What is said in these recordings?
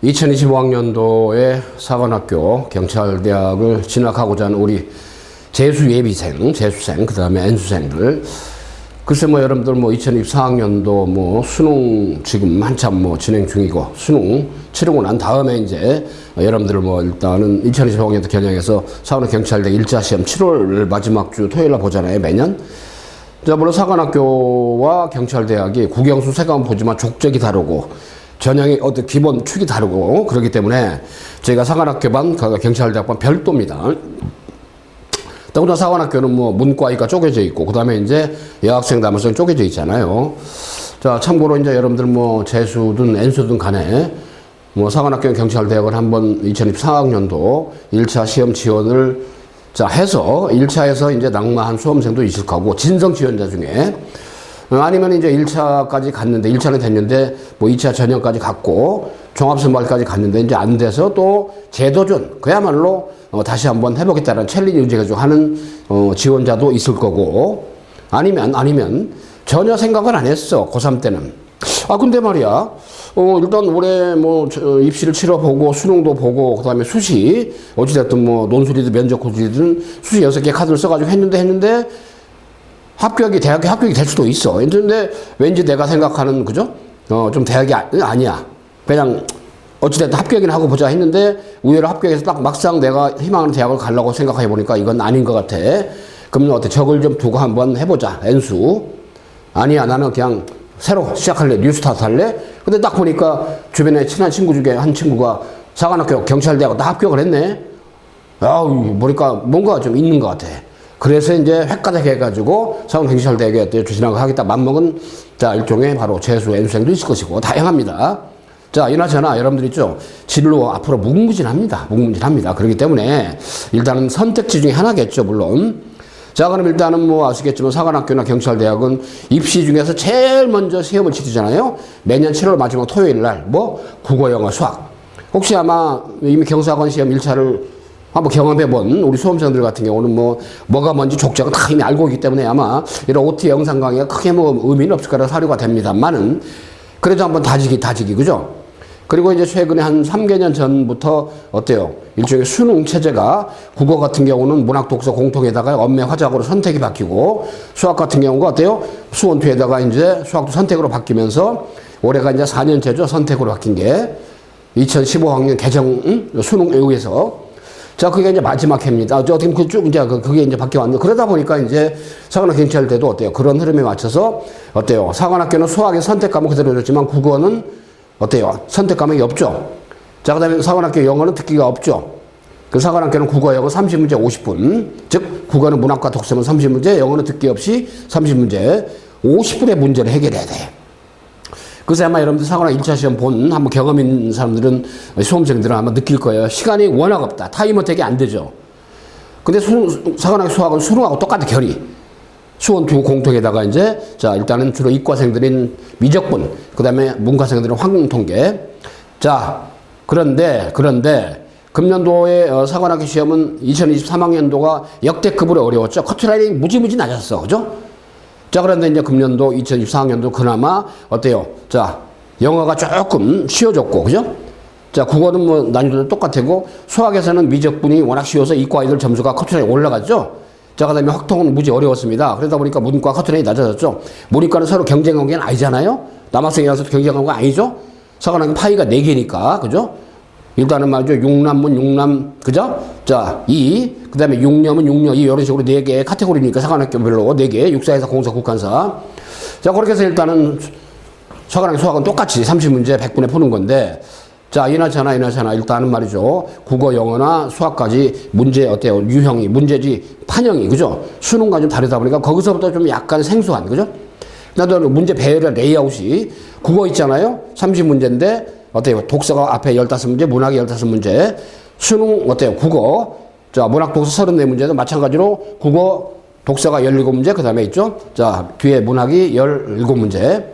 2025학년도에 사관학교 경찰대학을 진학하고자 하는 우리 재수예비생, 재수생, 그 다음에 N수생들. 글쎄 여러분들 2024학년도 수능 지금 한참 진행 중이고, 수능 치르고 난 다음에 이제 여러분들 일단은 2025학년도 겨냥해서 사관학교 경찰대 1차 시험 7월 마지막 주 토요일 날 보잖아요, 매년. 자, 물론 사관학교와 경찰대학이 국영수 세과만 보지만 족적이 다르고, 전형의 어떤 기본 축이 다르고, 그렇기 때문에 저희가 사관학교반, 경찰대학반 별도입니다. 더구나 사관학교는 문과이과 쪼개져 있고, 그 다음에 이제 여학생, 남학생 쪼개져 있잖아요. 자, 참고로 이제 여러분들 재수든 N수든 간에 사관학교 경찰대학을 한번 2024학년도 1차 시험 지원을 해서 1차에서 이제 낙마한 수험생도 있을 거고, 진성 지원자 중에 아니면 이제 1차까지 갔는데, 1차는 됐는데 2차 전형까지 갔고 종합선발까지 갔는데 이제 안 돼서 또 재도전, 그야말로 다시 한번 해보겠다는 챌린지 의지가지고 하는 지원자도 있을 거고, 아니면 전혀 생각을 안 했어, 고3 때는. 근데 말이야, 일단 올해 입시를 치러보고 수능도 보고, 그 다음에 수시 어찌됐든 논술이든 면접 고술이든 수시 6개 카드를 써가지고 했는데 대학에 합격이 될 수도 있어. 근데 왠지 내가 생각하는, 그죠? 좀 대학이 아니야. 그냥 어찌됐든 합격이나 하고 보자 했는데 의외로 합격해서 딱 막상 내가 희망하는 대학을 가려고 생각해 보니까 이건 아닌 것 같아. 그러면 어때? 적을 좀 두고 한번 해보자. N수. 아니야, 나는 그냥 새로 시작할래. 뉴스타트 할래? 근데 딱 보니까 주변에 친한 친구 중에 한 친구가 사관학교 경찰대학 다 합격을 했네. 보니까 뭔가 좀 있는 것 같아. 그래서 이제 획가닥 해가지고 사관경찰대학에 진학하겠다 맘먹은 일종의 바로 재수 N수생도 있을 것이고, 다양합니다. 자, 이나저나 여러분들 있죠? 진로 앞으로 무궁무진합니다. 그렇기 때문에 일단은 선택지 중에 하나겠죠, 물론. 자, 그럼 일단은 아시겠지만 사관학교나 경찰대학은 입시 중에서 제일 먼저 시험을 치르잖아요. 매년 7월 마지막 토요일 날 국어, 영어, 수학. 혹시 아마 이미 경사관 시험 1차를 한번 경험해본 우리 수험생들 같은 경우는 뭐가 뭔지 족적은 다 이미 알고 있기 때문에 아마 이런 OT 영상 강의가 크게 의미는 없을 거라 사료가 됩니다만은, 그래도 한번 다지기, 그죠? 그리고 이제 최근에 한 3개년 전부터 어때요? 일종의 수능 체제가 국어 같은 경우는 문학 독서 공통에다가 언매 화작으로 선택이 바뀌고, 수학 같은 경우가 어때요? 수원투에다가 이제 수학도 선택으로 바뀌면서 올해가 이제 4년째죠. 선택으로 바뀐 게 2015학년 개정 수능에 의해서. 자, 그게 이제 마지막 해입니다. 어떻게 쭉 이제 그게 이제 바뀌어왔는데, 그러다 보니까 이제 사관학교 경찰대도 어때요? 그런 흐름에 맞춰서 어때요? 사관학교는 수학의 선택 과목 그대로 줬지만 국어는 어때요? 선택 과목이 없죠. 자, 그 다음에 사관학교 영어는 듣기가 없죠. 그 사관학교는 국어, 영어 30문제 50분. 즉, 국어는 문학과 독서는 30문제, 영어는 듣기 없이 30문제, 50분의 문제를 해결해야 돼. 그래서 아마 여러분들 사관학교 1차 시험 한번 경험 있는 사람들은, 수험생들은 아마 느낄 거예요. 시간이 워낙 없다. 타임어택이 안 되죠. 근데 사관학교 수학은 수능하고 똑같아, 결이. 수원 두 공통에다가 이제, 일단은 주로 이과생들인 미적분, 그 다음에 문과생들은 환경통계. 자, 그런데, 금년도에 사관학교 시험은 2023학년도가 역대급으로 어려웠죠. 커트라인이 무지무지 낮았어. 그죠? 자, 그런데 이제 금년도 2024학년도 그나마 어때요? 영어가 조금 쉬워졌고, 그죠? 자, 국어는 난이도도 똑같고, 수학에서는 미적분이 워낙 쉬워서 이과 아이들 점수가 커트라인이 올라갔죠? 자, 그 다음에 확통은 무지 어려웠습니다. 그러다 보니까 문과 커트라인이 낮아졌죠? 문이과는 서로 경쟁 관계는 아니잖아요? 남학생이라서 경쟁 관계가 아니죠? 사관학교 파이가 4개니까, 그죠? 일단은 말이죠. 육남문, 그죠? 자, 그 다음에 육녀문, 육녀, 이런 식으로 4개의 카테고리니까 사관학교별로 4개, 육사에서 공사, 국간사. 자, 그렇게 해서 일단은 사관학교 수학은 똑같이 30문제 100분에 푸는 건데, 자, 이나저나 일단은 말이죠. 국어, 영어나 수학까지 문제 어때요? 유형이, 문제지, 판형이, 그죠? 수능과 좀 다르다 보니까 거기서부터 좀 약간 생소한, 그죠? 나도 문제 배열의 레이아웃이, 국어 있잖아요? 30문제인데, 어때요? 독서가 앞에 15문제, 문학이 15문제, 수능 어때요? 국어. 자, 문학 독서 34문제도 마찬가지로 국어, 독서가 17문제, 그 다음에 있죠? 자, 뒤에 문학이 17문제.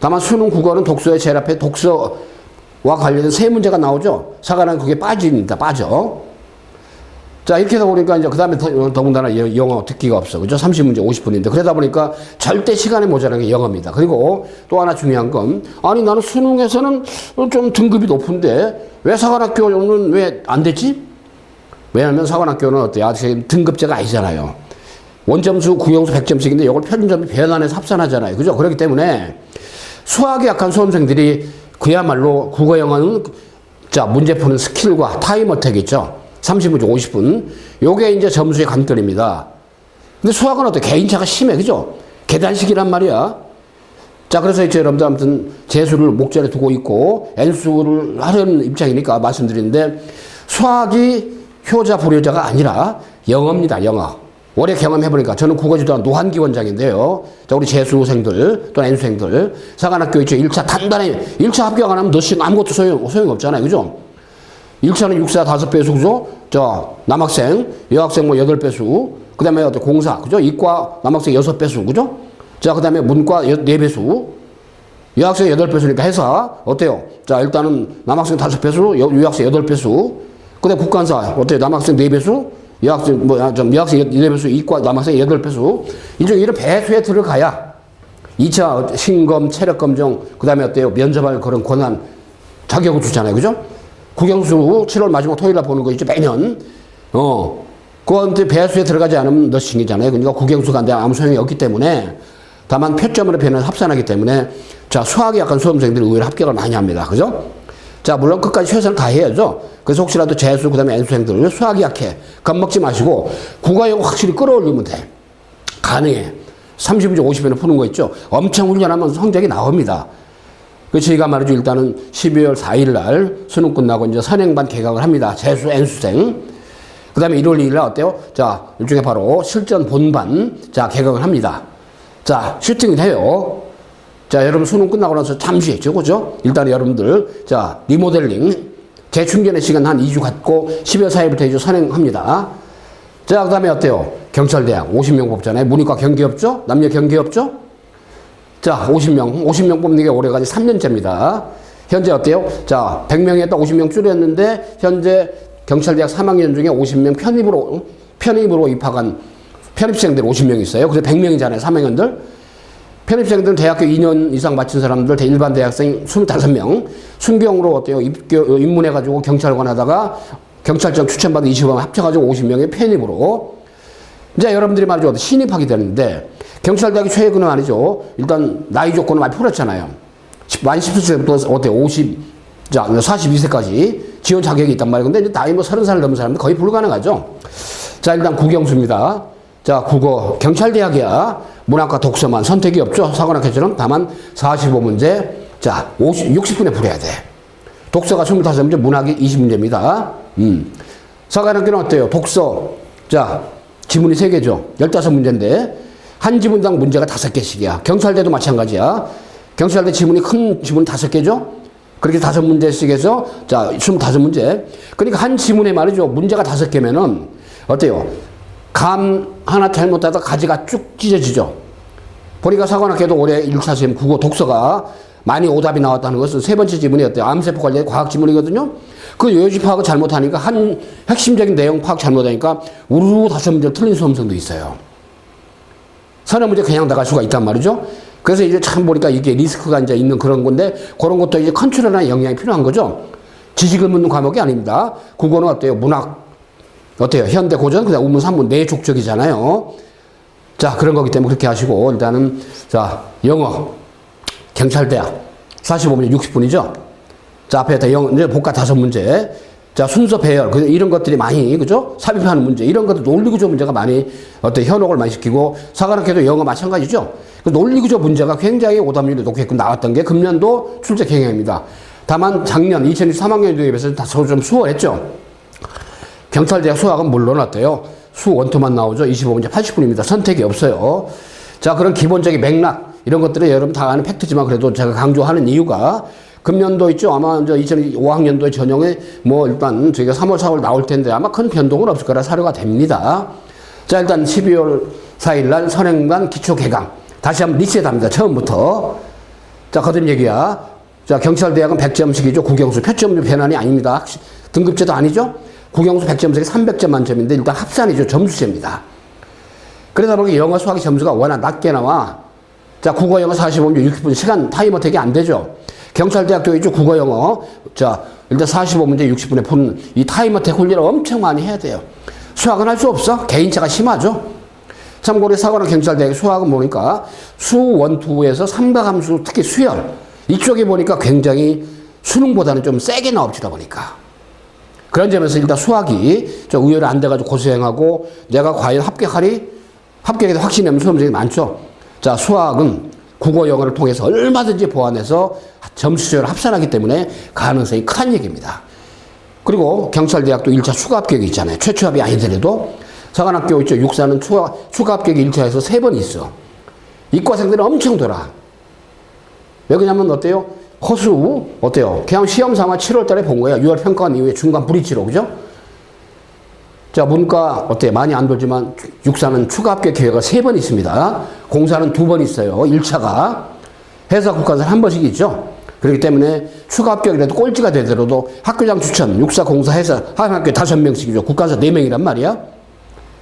다만 수능 국어는 독서의 제일 앞에 독서와 관련된 3문제가 나오죠? 사관은 그게 빠집니다. 빠져. 자, 이렇게 해서 보니까 이제 그 다음에 더군다나 영어 듣기가 없어. 그죠? 30문제 50분인데. 그러다 보니까 절대 시간에 모자라는 게 영어입니다. 그리고 또 하나 중요한 건, 아니, 나는 수능에서는 좀 등급이 높은데, 왜 사관학교는 왜 안 됐지? 왜냐면 사관학교는 어때요? 아직 등급제가 아니잖아요. 원점수, 국영수 100점씩인데, 이걸 편점이 배단해서 합산하잖아요. 그죠? 그렇기 때문에 수학이 약한 수험생들이 그야말로 국어, 영어는 자, 문제 푸는 스킬과 타임어택이죠. 30문제 50분. 요게 이제 점수의 관건입니다. 근데 수학은 어때? 개인차가 심해. 그죠? 계단식이란 말이야. 자, 그래서 이제 여러분들 아무튼 재수를 목전에 두고 있고, N수를 하려는 입장이니까 말씀드리는데, 수학이 효자, 불효자가 아니라 영어입니다. 영어. 올해 경험해보니까 저는 국어지도한 노한기 원장인데요. 자, 우리 재수생들, 또 N수생들, 사관학교 있죠. 1차 단단히, 1차 합격 안 하면 너씩 아무것도 소용이 없잖아요. 그죠? 1차는 육사 5배수, 그죠? 자, 남학생, 여학생 뭐 8배수, 그 다음에 공사, 그죠? 이과 남학생 6배수, 그죠? 자, 그 다음에 문과 4배수, 여학생 8배수니까 해서, 어때요? 자, 일단은 남학생 5배수, 유학생 8배수, 그 다음에 국관사, 어때요? 남학생 4배수, 여학생, 여학생 4배수, 이과 남학생 8배수, 이중 이런 배수에 들어가야 2차 신검, 체력검정, 그 다음에 어때요? 면접할 그런 권한, 자격을 주잖아요. 그죠? 국영수 7월 마지막 토요일 날 보는 거 있죠, 매년. 그한테 배수에 들어가지 않으면 너싱이잖아요. 그러니까 국영수가 안 돼 아무 소용이 없기 때문에, 다만 표점으로 변해서 합산하기 때문에, 자, 수학이 약한 수험생들이 의외로 합격을 많이 합니다. 그죠? 자, 물론 끝까지 최선을 다해야죠. 그래서 혹시라도 재수, 그 다음에 N수생들, 수학이 약해. 겁먹지 마시고, 국어, 영어 확실히 끌어올리면 돼. 가능해. 30문제 50회는 푸는 거 있죠. 엄청 훈련하면 성적이 나옵니다. 그 저희가 말이죠. 일단은 12월 4일 날 수능 끝나고 이제 선행반 개강을 합니다. 재수, N수생. 그 다음에 1월 2일 날 어때요? 자, 일종의 바로 실전 본반, 자, 개강을 합니다. 자, 슈팅을 해요. 자, 여러분 수능 끝나고 나서 잠시 했죠. 그죠? 일단 여러분들, 자, 리모델링, 재충전의 시간 한 2주 갖고 12월 4일부터 이제 선행합니다. 자, 그 다음에 어때요? 경찰대학 50명 뽑잖아요. 문이과 경기 없죠? 남녀 경기 없죠? 자, 50명 뽑는 게 올해까지 3년째입니다. 현재 어때요? 자, 100명에 딱 50명 줄였는데, 현재 경찰대학 3학년 중에 50명 편입으로 입학한 편입생들 50명 있어요. 그래서 100명이잖아요, 3학년들. 편입생들은 대학교 2년 이상 마친 사람들, 일반 대학생 25명. 순경으로 어때요? 입문해가지고 경찰관 하다가 경찰청 추천받은 20명 합쳐가지고 50명의 편입으로. 이제 여러분들이 말이죠. 신입하게 되는데, 경찰대학이 최근은 아니죠. 일단 나이 조건을 많이 풀었잖아요. 만 17세부터 어때요? 42세까지 지원 자격이 있단 말이에요. 근데 이제 나이 뭐 30살 넘은 사람들 거의 불가능하죠. 자, 일단 국영수입니다. 자, 국어, 경찰대학이야. 문학과 독서만 선택이 없죠. 사관학교처럼. 다만 45문제, 자, 60분에 풀어야 돼. 독서가 25문제, 문학이 20문제입니다. 사관학교는 어때요? 독서, 자, 지문이 3개죠. 15문제인데, 한 지문당 문제가 5개씩이야. 경찰대도 마찬가지야. 경찰대 지문이 큰 지문 5개죠? 그렇게 5문제씩 해서, 자, 25문제. 그러니까 한 지문에 말이죠. 문제가 5개면은, 어때요? 감 하나 잘못하다 가지가 쭉 찢어지죠. 보니까 사관학교도 올해 1차 시험 국어 독서가 많이 오답이 나왔다는 것은 세 번째 지문이 어때요? 암세포 관련 과학 지문이거든요. 그 요지 파악을 잘못하니까 한 핵심적인 내용 파악 잘못하니까 우르르 5문제 틀린 수험생도 있어요. 서너 문제 그냥 나갈 수가 있단 말이죠. 그래서 이제 참 보니까 이게 리스크가 이제 있는 그런 건데, 그런 것도 이제 컨트롤하는 영향이 필요한 거죠. 지식을 묻는 과목이 아닙니다. 국어는 어때요? 문학, 어때요? 현대, 고전, 그다음 우문, 산문, 내족적이잖아요. 자, 그런 거기 때문에 그렇게 하시고, 일단은, 자, 영어, 경찰대학, 45문제 60분이죠? 자, 앞에 영어, 이제 복과 5문제. 자, 순서 배열, 이런 것들이 많이, 그죠? 삽입하는 문제, 이런 것도 논리구조 문제가 많이, 어떤 현혹을 많이 시키고, 사관학교도 영어 마찬가지죠? 그 논리구조 문제가 굉장히 오답률이 높게끔 나왔던 게 금년도 출제 경향입니다. 다만 작년 2023학년도에 비해서 다소 좀 수월했죠? 경찰대학 수학은 물론 어때요? 수 원투만 나오죠? 25문제 80분입니다. 선택이 없어요. 자, 그런 기본적인 맥락, 이런 것들은 여러분 다 아는 팩트지만 그래도 제가 강조하는 이유가, 금년도 있죠. 아마 이제 2005학년도의 전형에 뭐 일단 저희가 3월, 4월 나올 텐데 아마 큰 변동은 없을 거라 사료가 됩니다. 자, 일단 12월 4일 날 선행반 기초 개강. 다시 한번 리셋합니다. 처음부터. 자, 거듭 얘기야. 자, 경찰대학은 100점씩이죠. 국영수. 표점 변환이 아닙니다. 등급제도 아니죠. 국영수 100점 중에 300점 만점인데 일단 합산이죠. 점수제입니다. 그러다 보니까 영어 수학의 점수가 워낙 낮게 나와. 자, 국어 영어 45분, 60분 시간 타임어택이 안 되죠. 경찰대학교 있죠. 국어 영어. 자, 일단 45문제 60분에 푸는 이 타임어택 훈련을 엄청 많이 해야 돼요. 수학은 할 수 없어. 개인차가 심하죠. 참고로 사관학 경찰대학의 수학은 보니까 수, 원, 투에서 삼각함수, 특히 수열 이쪽에 보니까 굉장히 수능보다는 좀 세게 나옵니다 보니까. 그런 점에서 일단 수학이 좀 의외로 안 돼가지고 고생하고 내가 과연 합격에 대한 확신이 없는 수험생이 많죠. 자, 수학은 국어 영어를 통해서 얼마든지 보완해서 점수를 합산하기 때문에 가능성이 크다는 얘기입니다. 그리고 경찰대학도 1차 추가 합격이 있잖아요. 최초 합이 아니더라도 사관학교 있죠. 육사는 추가 합격이 1차에서 3번 있어. 이과생들은 엄청 돌아. 왜 그러냐면 어때요? 허수 어때요? 그냥 시험 삼아 7월 달에 본 거야. 6월 평가원 이후에 중간 브리치로 그죠? 자, 문과 어때요? 많이 안 돌지만 육사는 추가 합격 기회가 3번 있습니다. 공사는 2번 있어요. 1차가. 회사 국가에서 한 번씩 있죠. 그렇기 때문에 추가 합격이라도 꼴찌가 되더라도 학교장 추천, 육사, 공사, 회사 한 학교에 5명씩이죠. 국가에서 4명이란 말이야.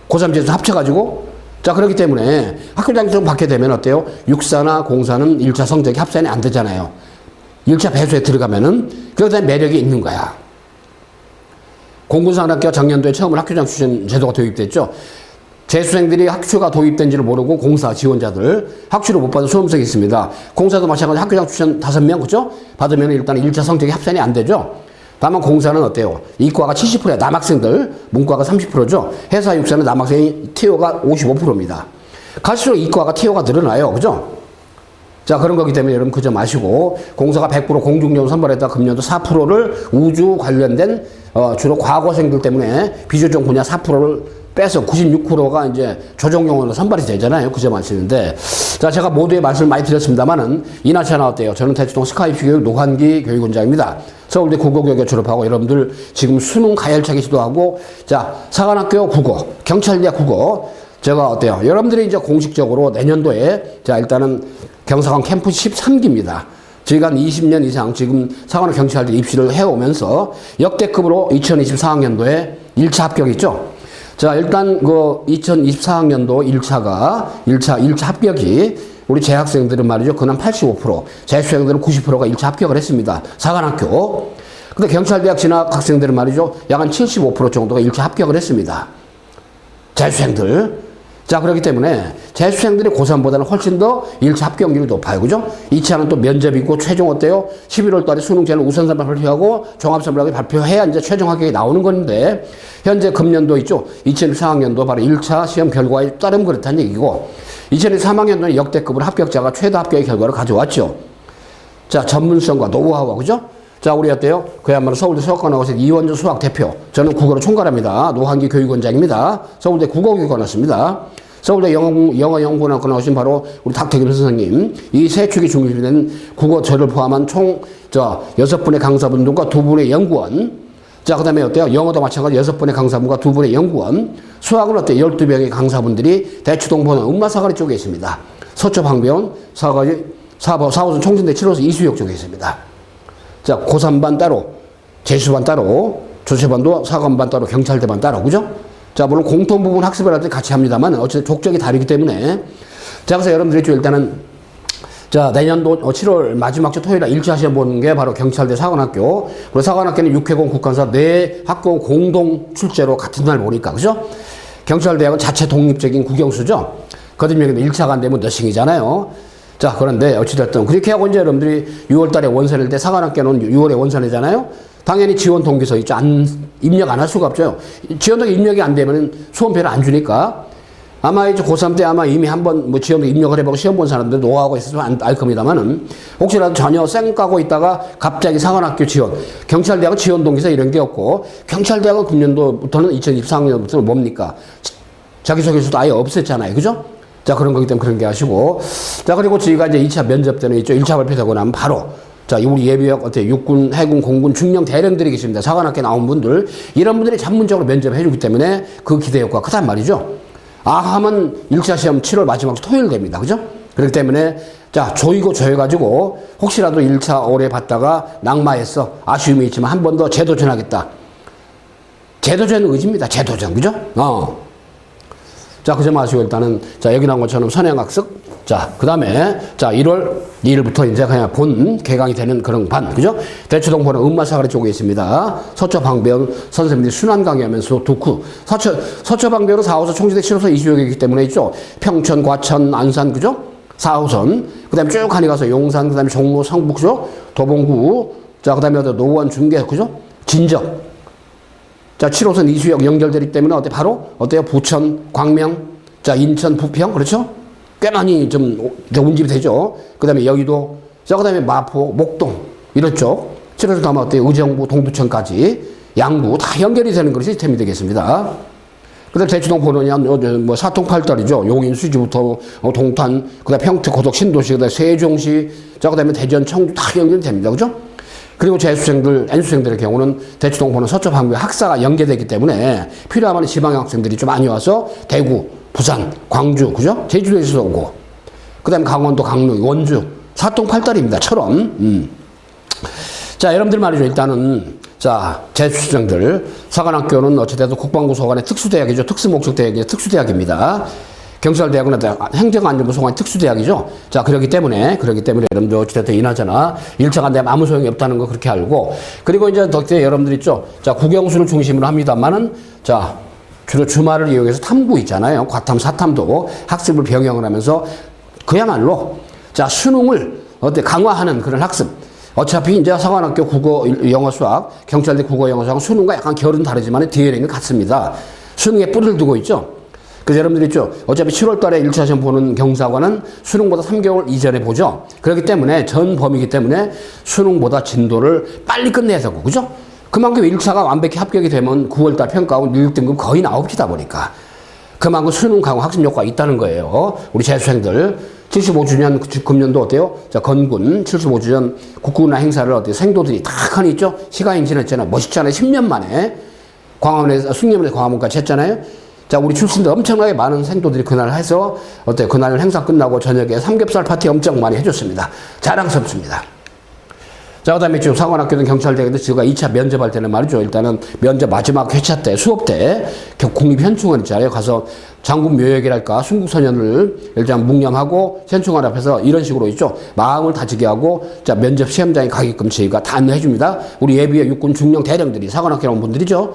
고3 제수 합쳐가지고. 자, 그렇기 때문에 학교장 추천 받게 되면 어때요? 육사나 공사는 1차 성적이 합산이 안 되잖아요. 1차 배수에 들어가면은 그러다 매력이 있는 거야. 공군사관학교가 작년도에 처음으로 학교장 추천 제도가 도입됐죠. 재수생들이 학추가 도입된지를 모르고 공사 지원자들 학추를 못 받은 수험생이 있습니다. 공사도 마찬가지로 학교장 추천 5명 그죠? 받으면 일단 1차 성적이 합산이 안 되죠. 다만 공사는 어때요? 이과가 70%야. 남학생들, 문과가 30%죠. 회사 육사는 남학생이 TO가 55%입니다. 갈수록 이과가 TO가 늘어나요. 그죠? 자, 그런 거기 때문에 여러분 그 점 아시고, 공사가 100% 공중연구 선발했다 금년도 4%를 우주 관련된 주로 과거생들 때문에 비조정 분야 4%를 빼서 96%가 이제 조정용으로 선발이 되잖아요. 그 점 아시는데. 자, 제가 모두의 말씀을 많이 드렸습니다만은 이나차 나왔대요. 저는 대치동 스카이피 교육 노환기 교육원장입니다. 서울대 국어교육을 졸업하고 여러분들 지금 수능 가열차기 시도하고, 자, 사관학교 국어, 경찰대학 국어, 제가 어때요? 여러분들이 이제 공식적으로 내년도에, 자, 일단은 경사관 캠프스 13기입니다. 저희가 한 20년 이상 지금 사관학 경찰대 입시를 해오면서 역대급으로 2024학년도에 1차 합격 있죠? 자, 일단 그 2024학년도 1차 합격이 우리 재학생들은 말이죠. 그날 85%, 재수생들은 90%가 1차 합격을 했습니다. 사관학교. 근데 경찰대학 진학 학생들은 말이죠. 약 한 75% 정도가 1차 합격을 했습니다. 재수생들. 자, 그렇기 때문에 재수생들이 고3보다는 훨씬 더 1차 합격률이 높아요. 그죠? 2차는 또 면접이고 최종 어때요? 11월 달에 수능제는 우선선발 발표하고 종합선발하고 발표해야 이제 최종 합격이 나오는 건데, 현재 금년도 있죠? 2024학년도 바로 1차 시험 결과에 따르면 그렇다는 얘기고, 2023학년도는 역대급으로 합격자가 최다 합격의 결과를 가져왔죠. 자, 전문성과 노하우와 그죠? 자, 우리 어때요? 그야말로 서울대 수학과나고서 이원준 수학 대표. 저는 국어로 총괄합니다. 노환기 교육원장입니다. 서울대 국어교육과나왔습니다. 서울대 영어연구원학과 나오신 바로 우리 닥터김 선생님. 이 세 축이 중심된 국어 저를 포함한 총 6분의 강사분들과 2분의 연구원. 자, 그 다음에 어때요? 영어도 마찬가지 6분의 강사분과 2분의 연구원. 수학은 어때요? 12명의 강사분들이 대추동보는 음마사거리 쪽에 있습니다. 서초 방배원, 사호선 총진대 7호선 이수역 쪽에 있습니다. 자, 고3반 따로, 재수반 따로, 조체반도 사관반 따로, 경찰대반 따로, 그죠? 자, 물론 공통 부분 학습을 할 때 같이 합니다만, 어쨌든 족적이 다르기 때문에. 자, 그래서 여러분들이 일단은, 자, 내년도 7월 마지막 주 토요일에 1차 시험 보는 게 바로 경찰대 사관학교. 그리고 사관학교는 6회공 국간사 4학교 공동 출제로 같은 날 보니까, 그죠? 경찰대학은 자체 독립적인 국영수죠? 거듭명이 1차가 안 되면 너싱이잖아요. 자, 그런데 어찌됐든 그렇게 하고 이제 여러분들이 6월 달에 원서낼 때 사관학교는 6월에 원서내잖아요. 당연히 지원 동기서 있죠. 입력 안 할 수가 없죠. 지원 동기 입력이 안 되면 수험표를 안 주니까 아마 이제 고3 때 아마 이미 한번 뭐 지원 동기 입력을 해보고 시험 본 사람들 노하우가 있어서 알 겁니다만은 혹시라도 전혀 쌩 까고 있다가 갑자기 사관학교 지원, 경찰대학은 지원 동기서 이런 게 없고, 경찰대학은 금년도부터는 2024학년부터는 뭡니까? 자기소개서도 아예 없앴잖아요. 그죠? 자, 그런 거기 때문에 그런 게 하시고. 자, 그리고 저희가 이제 2차 면접 때는 있죠. 1차 발표되고 나면 바로, 자, 우리 예비역, 어때요? 육군, 해군, 공군, 중령 대령들이 계십니다. 사관학교 나온 분들. 이런 분들이 전문적으로 면접해 주기 때문에 그 기대 효과가 크단 말이죠. 하면 1차 시험 7월 마지막 주 토요일 됩니다. 그죠? 그렇기 때문에, 자, 조이고 조여가지고, 혹시라도 1차 올해 봤다가 낙마했어. 아쉬움이 있지만 한 번 더 재도전하겠다. 제도전 의지입니다. 제도전. 그죠? 자, 그저 마시고 일단은, 자, 여기 나온 것처럼 선행학습. 자, 그 다음에, 자, 1월 2일부터 이제 그냥 본 개강이 되는 그런 반. 그죠? 대추동포는 음마사가리 쪽에 있습니다. 서초방배원 선생님들이 순환 강의하면서 독후. 서초방배원은 4호선 총지대 7호선 이주역이기 때문에 있죠. 평천, 과천, 안산. 그죠? 4호선. 그 다음에 쭉 가니 가서 용산, 그 다음에 종로, 성북. 그죠? 도봉구. 자, 그 다음에 노원, 중계. 그죠? 진적. 자, 7호선 이수역 연결되기 때문에 어때? 바로 어때요? 부천, 광명, 자, 인천, 부평, 그렇죠? 꽤 많이 좀 운집이 되죠. 그 다음에 여의도, 자, 그 다음에 마포, 목동, 이런 쪽. 7호선 가면 어때요? 의정부, 동두천까지, 양구, 다 연결이 되는 그런 시스템이 되겠습니다. 그 다음에 대추동 보느냐, 뭐, 사통팔달이죠. 용인, 수지부터, 동탄, 그 다음에 평택, 고덕, 신도시, 그 다음에 세종시, 자, 그 다음에 대전, 청주 다 연결이 됩니다. 그죠? 그리고 재수생들, N수생들의 경우는 대추동포는 서초 방배 학사가 연계되기 때문에 필요하면 지방 학생들이 좀 많이 와서 대구, 부산, 광주, 그죠? 제주도에서 오고, 그 다음에 강원도, 강릉, 원주, 사통팔달입니다.처럼. 자, 여러분들 말이죠. 일단은, 자, 재수생들, 사관학교는 어찌됐든 국방부 소관의 특수대학이죠. 특수목적대학이죠. 특수대학입니다. 경찰대학은 행정안전부 소관의 특수대학이죠. 자, 그렇기 때문에 여러분들 어찌됐든 이나저나 1차 간대 아무 소용이 없다는 거 그렇게 알고, 그리고 이제 덕대 여러분들 있죠. 자, 국영수를 중심으로 합니다만은, 자, 주로 주말을 이용해서 탐구 있잖아요. 과탐, 사탐도 학습을 병행을 하면서 그야말로, 자, 수능을 강화하는 그런 학습. 어차피 이제 사관학교 국어, 영어, 수학, 경찰대 국어, 영어, 수학 수능과 약간 결은 다르지만 DNA는 같습니다. 수능에 뿌리를 두고 있죠. 그래서 여러분들 있죠. 어차피 7월 달에 1차 시험 보는 경사관은 수능보다 3개월 이전에 보죠. 그렇기 때문에 전 범위이기 때문에 수능보다 진도를 빨리 끝내야 되고, 그죠? 그만큼 1차가 완벽히 합격이 되면 9월 달 평가원 1등급 거의 나옵니다 보니까. 그만큼 수능 강화 학습 효과가 있다는 거예요. 우리 재수생들. 75주년 금년도 어때요? 자, 건군 75주년 국군화 행사를 어때요? 생도들이 다 하니 있죠? 시간이 지났잖아요. 멋있잖아요. 10년 만에. 광화문에서, 숭례문에서 광화문까지 했잖아요. 자, 우리 출신들 엄청나게 많은 생도들이 그날 해서, 어때요? 그날 행사 끝나고 저녁에 삼겹살 파티 엄청 많이 해줬습니다. 자랑스럽습니다. 자, 그 다음에 지금 사관학교든 경찰대학도 제가 2차 면접할 때는 말이죠. 일단은 면접 마지막 회차 때, 수업 때, 국립현충원 있잖아요. 가서 장군 묘역이랄까, 순국선연을 일단 묵념하고 현충원 앞에서 이런 식으로 있죠. 마음을 다지게 하고, 자, 면접 시험장에 가게끔 저희가 다 안내해 줍니다. 우리 예비의 육군 중령 대령들이 사관학교 나온 분들이죠.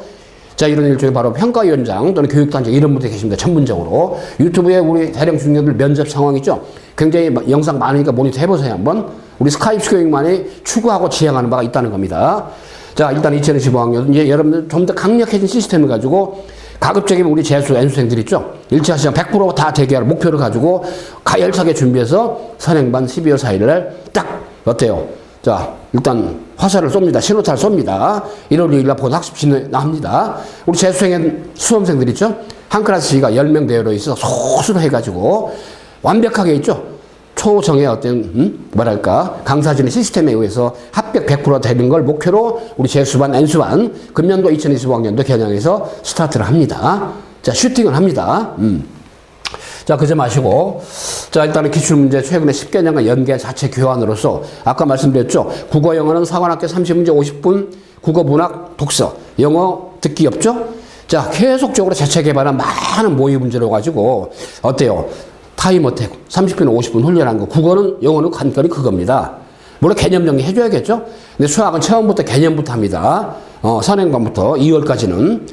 자, 이런 일종의 바로 평가위원장 또는 교육단장 이런 분들이 계십니다. 전문적으로. 유튜브에 우리 대령 중년들 면접 상황 있죠. 굉장히 영상 많으니까 모니터 해보세요. 한번. 우리 스카이프 교육만이 추구하고 지향하는 바가 있다는 겁니다. 자, 일단 2025학년 이제 여러분들 좀 더 강력해진 시스템을 가지고 가급적이면 우리 재수, N수생들 있죠. 1차 시험 100% 다 대기할 목표를 가지고 가열차게 준비해서 선행반 12월 4일날 딱 어때요? 자, 일단 화살을 쏩니다. 신호탄을 쏩니다. 1월 2일날 본 학습 진행합니다. 우리 재수생의 수험생들 있죠. 한 클래스가 10명 대여로 있어 소수로 해가지고 완벽하게 있죠. 초정의 어떤 뭐랄까 강사진의 시스템에 의해서 합격 100% 되는 걸 목표로 우리 재수반, N수반 금년도 2025학년도 겨냥해서 스타트를 합니다. 자, 슈팅을 합니다. 자, 그저 마시고. 자, 일단은 기출문제 최근에 10개년간 연계 자체 교환으로서 아까 말씀드렸죠. 국어, 영어는 사관학교 30문제 50분, 국어, 문학, 독서, 영어 듣기 없죠? 자, 계속적으로 자체 개발한 많은 모의 문제로 가지고 어때요? 타임어택 30분, 50분 훈련한 거. 국어는, 영어는 관건이 그겁니다. 물론 개념 정리 해줘야겠죠? 근데 수학은 처음부터 개념부터 합니다. 선행반부터 2월까지는.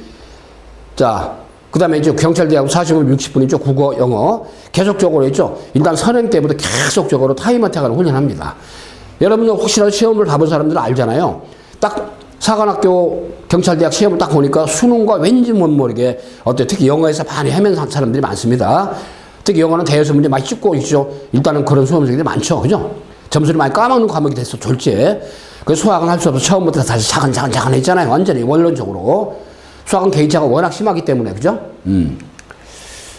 자, 그 다음에 이제 경찰대하고 45분, 60분이죠. 국어, 영어. 계속적으로 있죠. 일단 선행 때부터 계속적으로 타임어택을 훈련합니다. 여러분들 혹시라도 시험을 봐본 사람들은 알잖아요. 딱 사관학교 경찰대학 시험을 딱 보니까 수능과 왠지 못 모르게 특히 영어에서 많이 헤맨 사람들이 많습니다. 특히 영어는 대여섯 문제 많이 찍고 있죠. 일단은 그런 수험생들이 많죠. 그죠? 점수를 많이 까먹는 과목이 됐어, 졸지에. 그 수학은 할 수 없어. 처음부터 다시 차근차근 했잖아요. 완전히 원론적으로. 수학은 개인차가 워낙 심하기 때문에, 그죠?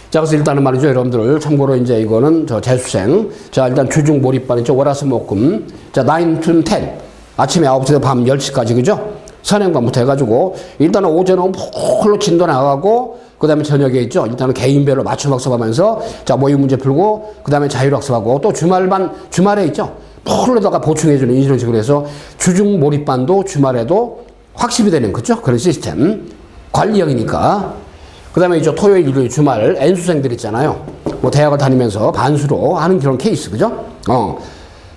자, 그래서 일단은 말이죠. 여러분들, 참고로 이제 이거는 저 재수생. 자, 일단 주중 몰입반이죠. 월화수목금. 자, 9 to 10. 아침에 9시부터 밤 10시까지, 그죠? 선행반부터 해가지고, 일단은 오전은 풀로 진도 나가고, 그 다음에 저녁에 있죠. 일단은 개인별로 맞춤 학습하면서, 자, 모의 문제 풀고, 그 다음에 자율학습하고, 또 주말에 있죠. 풀로다가 보충해주는 이런 식으로 해서 주중 몰입반도 주말에도 확실히 되는, 그죠? 그런 시스템. 관리형이니까. 그 다음에 이제 토요일, 일요일, 주말 N수생들 있잖아요. 뭐 대학을 다니면서 반수로 하는 그런 케이스, 그죠?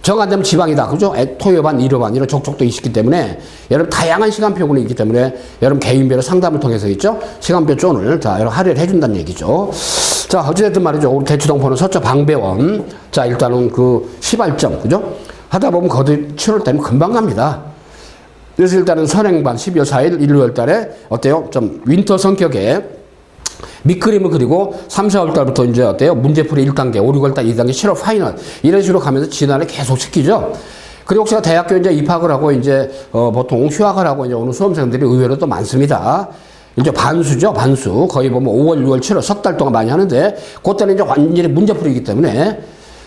정 안 되면 지방이다, 그죠? 토요 반, 일요 반, 이런 족족도 있기 때문에 여러분 다양한 시간표가 있기 때문에 여러분 개인별로 상담을 통해서 있죠? 시간표 존을 자, 여러분 할애를 해준다는 얘기죠. 자, 어찌됐든 말이죠. 우리 대추동포는 서초 방배원. 자, 일단은 그 시발점, 그죠? 하다 보면 거의 7월 되면 금방 갑니다. 그래서 일단은 선행반 12월 4일 일요일 달에 어때요? 좀 윈터 성격의 밑그림을 그리고 3, 4월 달부터 이제 어때요? 문제풀이 1단계, 5, 6월 달 2단계, 7월 파이널. 이런 식으로 가면서 진화를 계속 시키죠. 그리고 제가 대학교 이제 입학을 하고 이제, 보통 휴학을 하고 이제 오는 수험생들이 의외로 또 많습니다. 이제 반수죠, 반수. 거의 보면 5월, 6월, 7월 석 달 동안 많이 하는데, 그때는 이제 완전히 문제풀이기 때문에.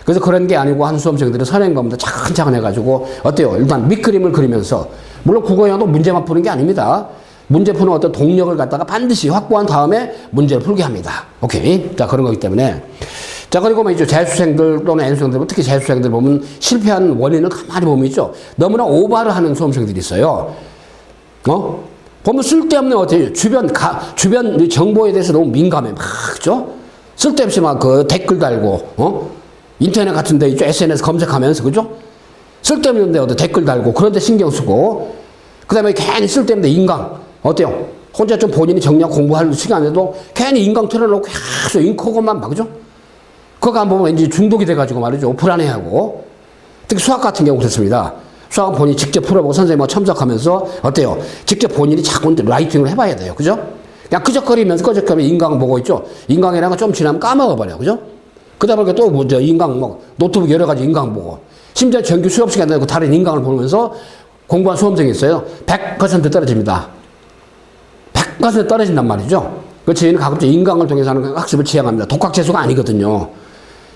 그래서 그런 게 아니고 한 수험생들은 선행반부터 차근차근 해가지고, 어때요? 일단 밑그림을 그리면서, 물론 국어영어도 문제만 푸는 게 아닙니다. 문제 푸는 어떤 동력을 갖다가 반드시 확보한 다음에 문제를 풀게 합니다. 오케이. 자, 그런 거기 때문에. 자, 그리고 뭐 이제 재수생들 또는 N수생들, 특히 재수생들 보면 실패한 원인을 가만히 보면 있죠. 너무나 오바를 하는 수험생들이 있어요. 보면 쓸데없는 어떻게 주변 정보에 대해서 너무 민감해. 막, 그죠? 쓸데없이 막 그 댓글 달고, 인터넷 같은 데 있죠. SNS 검색하면서, 그죠? 쓸데없는데 어디 댓글 달고, 그런데 신경 쓰고, 그 다음에 괜히 쓸데없는데 인강. 어때요? 혼자 좀 본인이 정리하고 공부할 시간에도 괜히 인강 틀어놓고 계속 인코고만 막, 그죠? 그거 안 보면 왠지 중독이 돼가지고 말이죠. 불안해하고. 특히 수학 같은 경우 그렇습니다. 수학은 본인이 직접 풀어보고 선생님하고 첨삭하면서 어때요? 직접 본인이 자꾸 라이팅을 해봐야 돼요. 그죠? 그냥 끄적거리면서 인강 보고 있죠? 인강이라는 거 좀 지나면 까먹어버려요. 그죠? 그러다 보니까 또 뭐죠? 인강, 뭐, 노트북 여러 가지 인강 보고. 심지어 정규 수업 시간에 그 다른 인강을 보면서 공부한 수험생이 있어요. 100% 떨어집니다. 100% 떨어진단 말이죠. 그 저희는 가급적 인강을 통해서 하는 학습을 지향합니다. 독학재수가 아니거든요.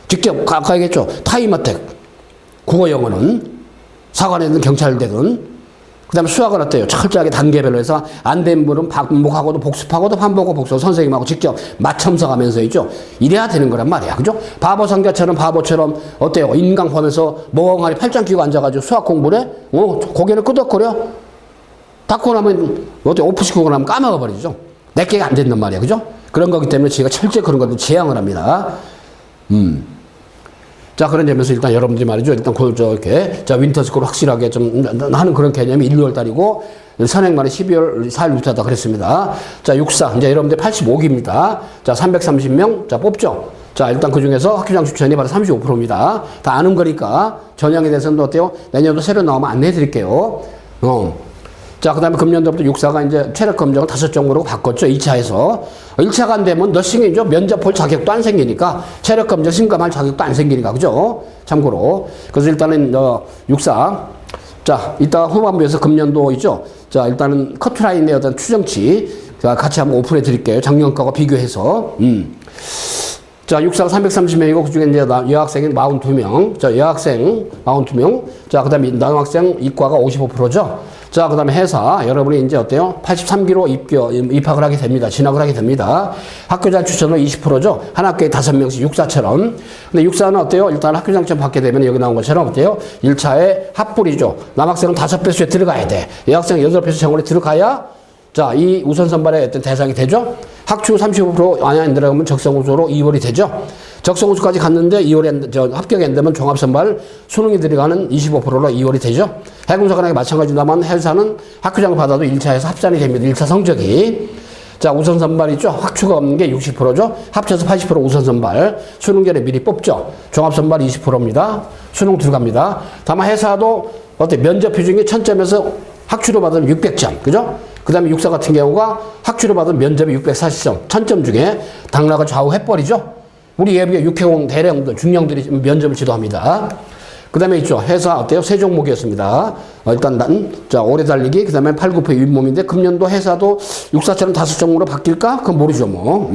직접 아까 얘기했죠. 타임어택, 국어 영어는 사관이든 경찰대든 그 다음에 수학은 어때요? 철저하게 단계별로 해서 안 된 분은 반복하고도 복습하고도 반복하고 복습 선생님하고 직접 맞첨서가면서 있죠. 이래야 되는 거란 말이야. 그죠? 바보 상자처럼 바보처럼 어때요? 인강 보면서 멍하니 팔짱 끼고 앉아가지고 수학 공부를 해? 고개를 끄덕거려? 닫고 나면 어때? 오프시키고 나면 까먹어 버리죠. 내게가 안 된단 말이야. 그죠? 그런 거기 때문에 제가 철저히 그런 것들 제한을 합니다. 자, 그런 점에서 일단 여러분들이 말이죠. 일단 이렇게, 자, 윈터스쿨 확실하게 좀 하는 그런 개념이 1, 2월 달이고, 선행만이 12월 4일부터다 그랬습니다. 자, 육사. 이제 여러분들 85기입니다. 자, 330명. 자, 뽑죠. 자, 일단 그 중에서 학교장 추천이 바로 35%입니다. 다 아는 거니까 전형에 대해서는 어때요? 내년도 새로 나오면 안내해 드릴게요. 자, 그 다음에 금년도부터 육사가 이제 체력 검정을 5종목으로 바꿨죠. 2차에서. 1차가 안 되면 너싱이죠. 면접 볼 자격도 안 생기니까. 체력 검정 신검할 자격도 안 생기니까. 그죠? 참고로. 그래서 일단은, 육사. 자, 이따 후반부에서 금년도 있죠. 자, 일단은 커트라인의 어떤 추정치. 자, 같이 한번 오픈해 드릴게요. 작년 거와 비교해서. 자, 육사가 330명이고, 그 중에 이제 여학생이 42명. 자, 여학생 42명. 자, 그 다음에 남학생 이과가 55%죠. 자, 그 다음에 회사. 여러분이 이제 어때요? 83기로 입학을 하게 됩니다. 진학을 하게 됩니다. 학교장 추천은 20%죠. 한 학교에 5명씩 육사처럼. 근데 육사는 어때요? 일단 학교장 추천 받게 되면 여기 나온 것처럼 어때요? 1차에 합불이죠. 남학생은 5배수에 들어가야 돼. 여학생은 8배수 정원에 들어가야 자, 이 우선 선발의 어떤 대상이 되죠. 학추 35% 안에 안 들어가면 적성우수로 2월이 되죠. 적성우수까지 갔는데 2월에 합격이 안 되면 종합선발 수능이 들어가는 25%로 2월이 되죠. 해군사관학이 마찬가지다만 해사는 학교장 받아도 1차에서 합산이 됩니다. 1차 성적이. 자, 우선 선발이죠. 학추가 없는 게 60%죠. 합쳐서 80% 우선 선발. 수능 전에 미리 뽑죠. 종합 선발 20%입니다. 수능 들어갑니다. 다만 해사도 어때? 면접표 중에 1000점에서 학추로 받으면 600점. 그죠? 그 다음에 육사 같은 경우가 학추로 받은 면접이 640점. 1000점 중에 당락을 좌우해버리죠. 우리 예비에 육해공 대령들, 중령들이 면접을 지도합니다. 그 다음에 있죠. 회사 어때요? 세 종목이었습니다. 일단 자, 오래 달리기, 그 다음에 8, 9패 윗몸인데, 금년도 회사도 육사처럼 5종목으로 바뀔까? 그건 모르죠, 뭐.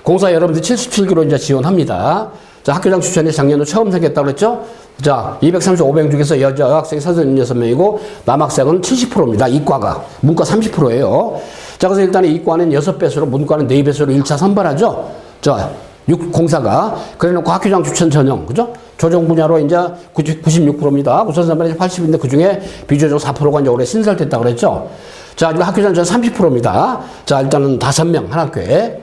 공사 여러분들 77기로 이제 지원합니다. 자, 학교장 추천이 작년도 처음 생겼다고 그랬죠? 자, 235명 중에서 여학생이 36명이고, 남학생은 70%입니다. 이과가. 문과 30%예요. 자, 그래서 일단 이과는 6배수로, 문과는 4배수로 1차 선발하죠? 자, 공사가. 그래 놓고 학교장 추천 전형, 그죠? 조정 분야로 이제 96%입니다. 우선 선발이 80인데 그 중에 비조정 4%가 이제 올해 신설됐다고 그랬죠? 자, 학교 전체 30%입니다. 자, 일단은 5명 한 학교에.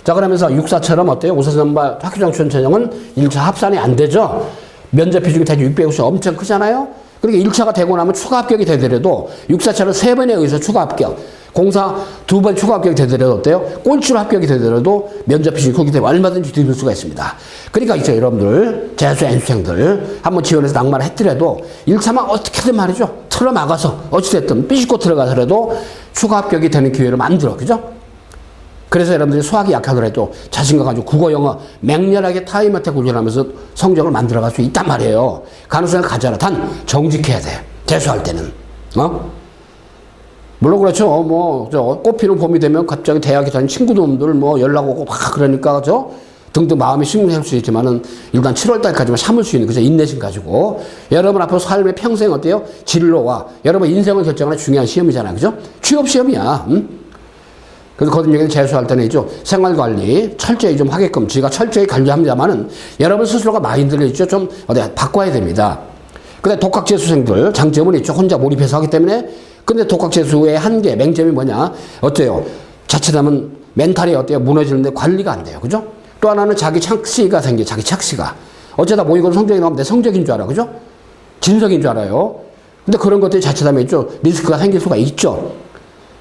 자, 그러면서 육사처럼 어때요? 우사선발 학교장 추천 전형은 1차 합산이 안 되죠. 면접 비중이 대략 650 엄청 크잖아요. 그러니까 1차가 되고 나면 추가 합격이 되더라도 육사처럼 3번에 의해서 추가 합격, 공사 2번 추가 합격이 되더라도 어때요? 꼴찌로 합격이 되더라도 면접 비중이 크기 때문에 얼마든지 드릴 수가 있습니다. 그러니까 이제 여러분들 재수 N수생들 한번 지원해서 낙마를 했더라도 1차만 어떻게든 말이죠. 틀어 막아서 어찌됐든 삐집고 들어가서라도 추가 합격이 되는 기회를 만들어. 그죠? 그래서 여러분들이 수학이 약하더라도 자신감 가지고 국어, 영어 맹렬하게 타임어택 훈련하면서 성적을 만들어갈 수 있단 말이에요. 가능성을 가져라. 단 정직해야 돼. 재수할 때는. 물론 그렇죠. 꽃피는 봄이 되면 갑자기 대학에 다니는 친구들 연락 오고 막 그러니까 등등 마음이 심쿵할 수 있지만은 일단 7월달까지만 참을 수 있는 그죠? 인내심 가지고 여러분 앞으로 삶의 평생 어때요? 진로와 여러분 인생을 결정하는 중요한 시험이잖아요. 그죠? 취업 시험이야. 그래서 거듭 재수할 때는 있죠. 생활관리 철저히 좀 하게끔 지가 철저히 관리합니다만은 여러분 스스로가 마인드를 있죠. 좀 바꿔야 됩니다. 근데 독학재수생들 장점은 있죠. 혼자 몰입해서 하기 때문에. 근데 독학재수의 한계, 맹점이 뭐냐? 어때요? 자칫하면 멘탈이 어때요? 무너지는데 관리가 안 돼요. 그죠? 또 하나는 자기 착시가 생겨. 자기 착시가. 어쩌다 모의고사 성적이 나오면 내 성적인 줄 알아. 그죠? 진성인 줄 알아요. 근데 그런 것들이 자칫하면 있죠. 리스크가 생길 수가 있죠.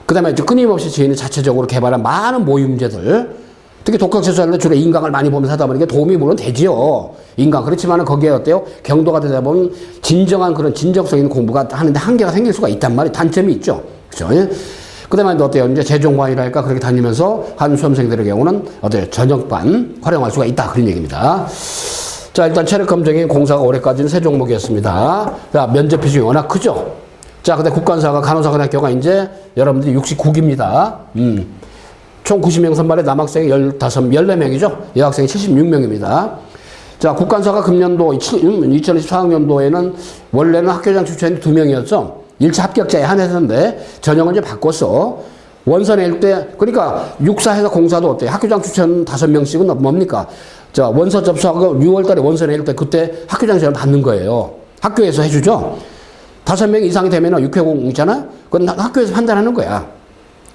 그 다음에 끊임없이 저희는 자체적으로 개발한 많은 모의 문제들, 특히 독학재수할 때 주로 인강을 많이 보면서 하다 보니까 도움이 물론 되지요. 인강. 그렇지만 거기에 어때요? 경도가 되다 보면 진정한 그런 진정성 있는 공부가 하는데 한계가 생길 수가 있단 말이에요. 단점이 있죠. 그죠? 그 다음에 어때요? 이제 재종관이랄까 그렇게 다니면서 한 수험생들의 경우는 어때요? 저녁반 활용할 수가 있다. 그런 얘기입니다. 자, 일단 체력 검정이 공사가 올해까지는 3종목이었습니다. 자, 면접 비중이 워낙 크죠? 자, 근데 국관사가 간호사관학교가 이제 여러분들이 69기입니다. 총 90명 선발에 남학생이 14명이죠. 여학생이 76명입니다. 자, 국관사가 금년도 2024학년도에는 원래는 학교장 추천이 2명이었죠. 1차 합격자에 한해서인데 전형을 이제 바꿨어. 원서 낼 때, 그러니까 육사해서 공사도 어때요? 학교장 추천 5명씩은 뭡니까? 자, 원서 접수하고 6월 달에 원서 낼 때 그때 학교장 추천을 받는 거예요. 학교에서 해주죠. 5명 이상이 되면 6회공 있잖아? 그건 학교에서 판단하는 거야.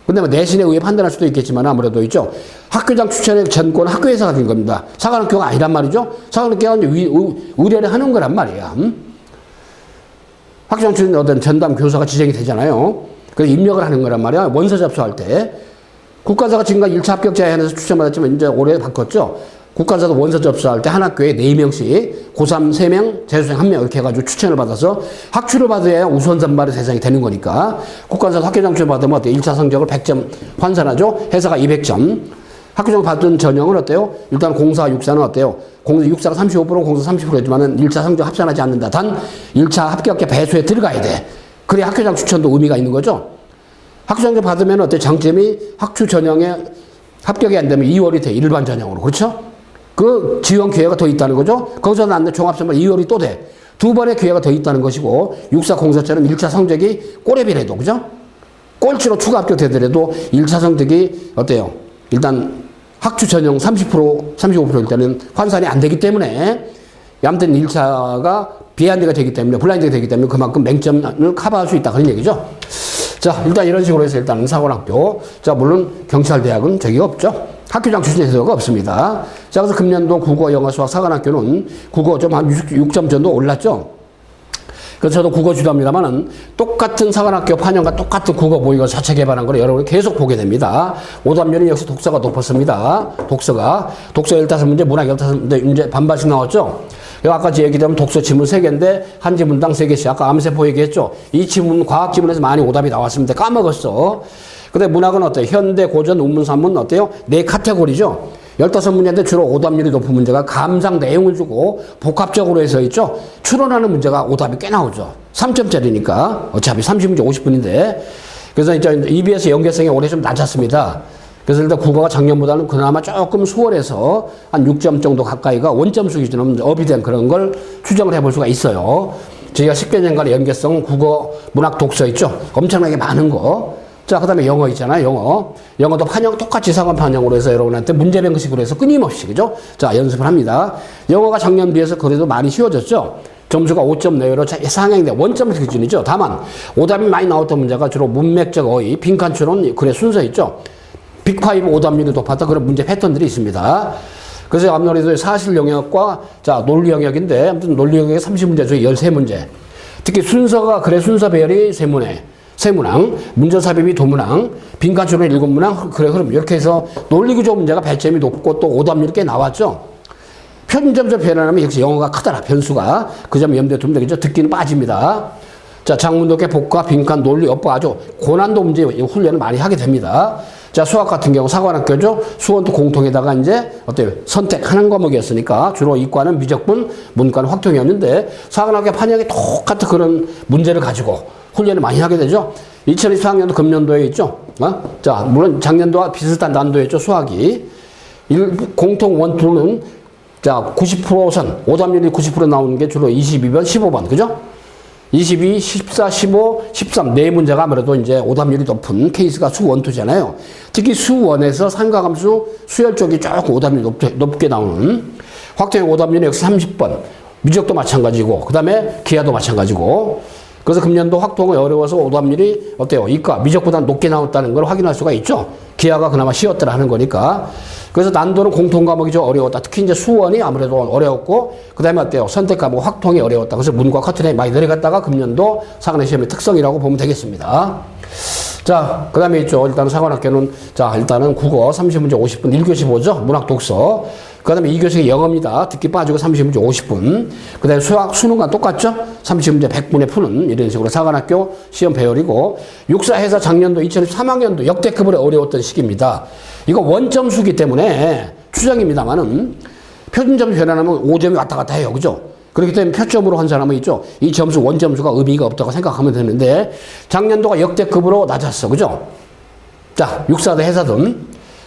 근데 내신에 의해 판단할 수도 있겠지만 아무래도 있죠. 학교장 추천의 전권은 학교에서 가진 겁니다. 사관학교가 아니란 말이죠. 사관학교가 의뢰를 하는 거란 말이야. 학교장 추천 어떤 전담 교사가 지정이 되잖아요. 그래서 입력을 하는 거란 말이야. 원서 접수할 때. 국가사가 지금까지 1차 합격자에 한해서 추천받았지만 이제 올해 바꿨죠. 국가사도 원서 접수할 때 한 학교에 4명씩 고3 3명, 재수생 1명 이렇게 해가지고 추천을 받아서 학추를 받아야 우선 선발의 대상이 되는 거니까 국가사도 학교장 추천 받으면 어때요? 1차 성적을 100점 환산하죠? 회사가 200점. 학교장 받은 전형은 어때요? 일단 공사, 육사는 어때요? 육사가 35%, 공사 30%였지만은 1차 성적 합산하지 않는다. 단 1차 합격자 배수에 들어가야 돼. 그래야 학교장 추천도 의미가 있는 거죠? 학교장 받으면 어때요? 장점이 학추 전형에 합격이 안 되면 2월이 돼. 일반 전형으로. 그렇죠? 그 지원 기회가 더 있다는 거죠. 거기서 안 돼. 종합선발 2월이 또 돼. 2번의 기회가 더 있다는 것이고 육사 공사처럼 1차 성적이 꼬레비라도 그죠? 꼴찌로 추가 합격되더라도 1차 성적이 어때요? 일단 학추 전형 30%, 35%일 때는 환산이 안 되기 때문에 아무튼 1차가 비한대가 되기 때문에 블라인드가 되기 때문에 그만큼 맹점을 커버할 수 있다 그런 얘기죠. 자, 일단 이런 식으로 해서 일단 사관학교. 자, 물론 경찰대학은 저기가 없죠. 학교장 추천 제도가 없습니다. 자, 그래서 금년도 국어, 영어, 수학 사관학교는 국어 좀 한 6점 정도 올랐죠. 그래서 저도 국어 주도합니다만은 똑같은 사관학교 판형과 똑같은 국어 모의고사 자체 개발한 걸 여러분이 계속 보게 됩니다. 오답률은 역시 독서가 높았습니다. 독서 15문제, 문학 15문제 반반씩 나왔죠. 아까 제 얘기되면 독서 지문 3개인데 한 지문당 3개씩. 아까 암세포 얘기했죠. 이 지문, 과학 지문에서 많이 오답이 나왔습니다. 까먹었어. 근데 문학은 어때요? 현대, 고전, 운문, 산문 어때요? 4카테고리죠. 15문제인데 주로 오답률이 높은 문제가 감상 내용을 주고 복합적으로 해서 있죠. 추론하는 문제가 오답이 꽤 나오죠. 3점짜리니까 어차피 30문제 50분인데 그래서 이제 EBS 연계성이 올해 좀 낮았습니다. 그래서 일단 국어가 작년보다는 그나마 조금 수월해서 한 6점 정도 가까이가 원점수 기준으로 업이 된 그런 걸 추정을 해볼 수가 있어요. 저희가 10개년 간의 연계성 국어, 문학, 독서 있죠. 엄청나게 많은 거. 자, 그 다음에 영어 있잖아요, 영어도 판형 똑같이 사관 판형으로 해서 여러분한테 문제뱅식으로 해서 끊임없이, 그죠? 자, 연습을 합니다. 영어가 작년 비해서 그래도 많이 쉬워졌죠? 점수가 5점 내외로 상향돼 원점 기준이죠. 다만 오답이 많이 나왔던 문제가 주로 문맥적 어휘, 빈칸 추론, 글의 순서 있죠. 빅5 오답률이 높았다 그런 문제 패턴들이 있습니다. 그래서 앞놀이도 사실 영역과 논리 영역인데 아무튼 논리 영역에 30문제 중에 13문제. 특히 순서가 글의 순서 배열이 세문항, 문제 삽입이 도문항, 빈칸 추론 7문항, 글의 흐름 이렇게 해서 논리 구조 문제가 배점이 높고 또 오답률이 꽤 나왔죠. 표준점수 변환하면 역시 영어가 크더라, 변수가. 그 점 염두에 두면 되겠죠. 듣기는 빠집니다. 자, 장문독해 복과 빈칸 논리 엇보 아주 고난도 문제 훈련을 많이 하게 됩니다. 자, 수학 같은 경우 사관학교죠. 수원도 공통에다가 이제 어때요? 선택하는 과목이었으니까 주로 이과는 미적분, 문과는 확통이었는데 사관학교 판형이 똑같은 그런 문제를 가지고 훈련을 많이 하게 되죠. 2024학년도 금년도에 있죠. 자, 물론 작년도와 비슷한 난도였죠, 수학이. 공통 원투는 자, 90%선, 오답률이 90% 나오는 게 주로 22번, 15번, 그죠? 22, 14, 15, 13, 네 문제가 아무래도 이제 오답률이 높은 케이스가 수원투잖아요. 특히 수원에서 삼가함수, 수열 쪽이 조금 오답률이 높게 나오는 확정의 오답률이 역시 30번, 미적도 마찬가지고, 그 다음에 기하도 마찬가지고, 그래서 금년도 확통이 어려워서 오답률이 어때요? 이과, 미적보다 높게 나왔다는 걸 확인할 수가 있죠. 기하가 그나마 쉬웠더라 하는 거니까. 그래서 난도는 공통 과목이 좀 어려웠다. 특히 이제 수원이 아무래도 어려웠고, 그 다음에 어때요? 선택 과목 확통이 어려웠다. 그래서 문과 커트라인이 많이 내려갔다가 금년도 사관학 시험의 특성이라고 보면 되겠습니다. 자, 그 다음에 있죠. 일단 사관학교는, 자, 일단은 국어 30문제 50분, 1교시 보죠. 문학 독서. 그 다음에 2교시가 영어입니다. 듣기 빠지고 30문제 50분. 그 다음에 수학, 수능과 똑같죠? 30문제 100분에 푸는 이런 식으로 사관학교 시험 배열이고, 육사해서 작년도 2003학년도 역대급으로 어려웠던 시기입니다. 이거 원점수기 때문에 추정입니다만은 표준점 변환하면 5점이 왔다 갔다 해요. 그죠? 그렇기 때문에 표점으로 한 사람은 있죠. 이 점수, 원점수가 의미가 없다고 생각하면 되는데 작년도가 역대급으로 낮았어. 그죠? 자, 육사든 해사든.